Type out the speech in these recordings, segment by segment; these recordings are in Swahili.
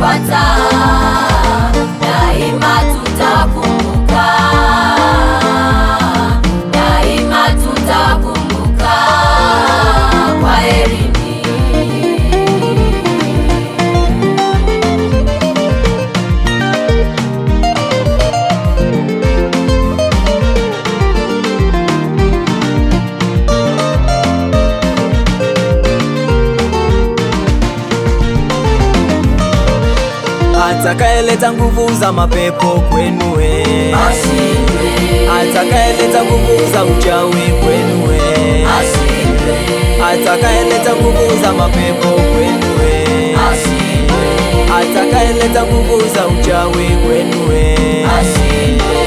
umetupata, daima tutakumbuka, daima tutakumbuka. Kwaherini. Atakaeleta nguvu za mapepo kwenu ashindwe. Atakaeleta nguvu za uchawi kwenu ashindwe. Atakaeleta nguvu za mapepo kwenu ashindwe. Atakaeleta nguvu za uchawi kwenu ashindwe.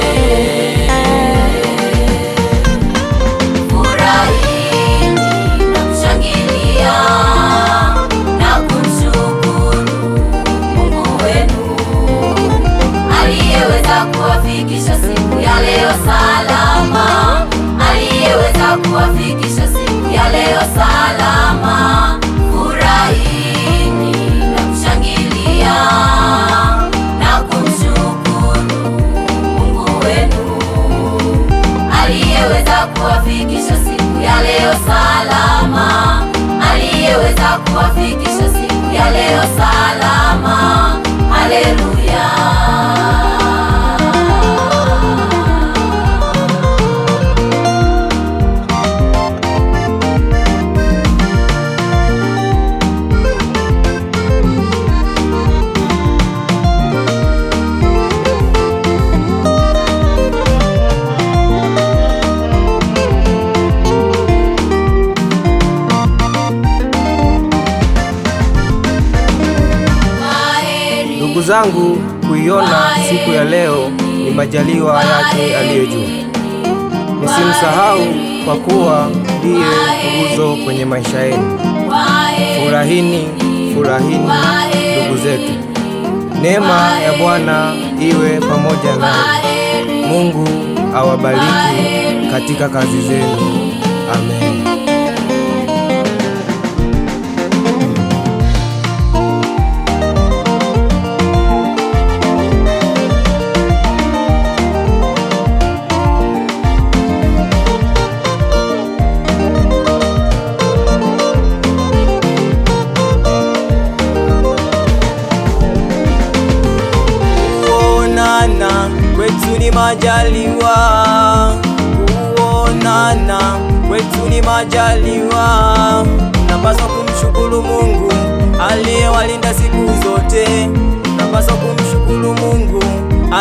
Furahini na kushangilia na kumshukuru Mungu wenu aliyeweza kuwafikisha siku ya leo salama, aliyeweza kuwafikisha siku ya leo salama. Furahini na kushangilia na kumshukuru Mungu wenu aliyeweza kuwafikisha siku ya leo salama, aliyeweza kuwafikisha siku ya leo salama. Haleluya. Ndugu zangu, kuiona siku ya leo ni majaliwa yake aliye juu. Nisimsahau kwa kuwa ndiye nguzo kwenye maisha yenu. Furahini, furahini ndugu zetu. Neema ya Bwana iwe pamoja nanyi. Mungu awabariki katika kazi zenu. Amen. Kwetu ni majaliwa, kuonana kwetu ni majaliwa. Napaswa kumshukuru Mungu aliyewalinda siku zote. Napaswa kumshukuru Mungu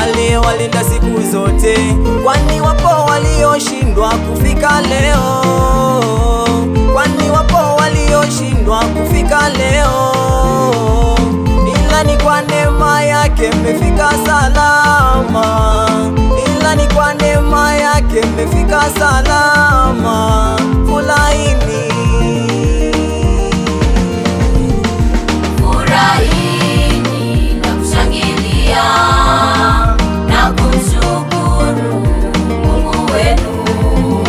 aliyewalinda siku zote, kwani wapo walioshindwa kufika leo, kwani wapo walioshindwa kufika leo, ila ni kwa neema yake mmefika salama, ila ni kwa neema yake mmefika salama. Furahini, furahini na kushangilia na kumshukuru Mungu wenu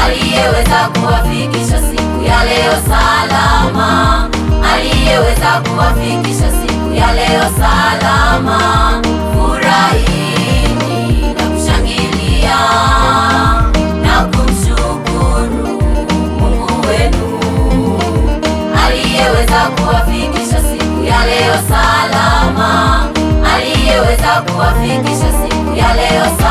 aliyeweza kuwafikisha siku ya leo salama, aliyeweza kuwafikisha siku ya leo salama. Furahini na kushangilia na kumshukuru Mungu wenu aliyeweza kuwafikisha siku ya leo salama, aliyeweza kuwafikisha siku ya leo salama.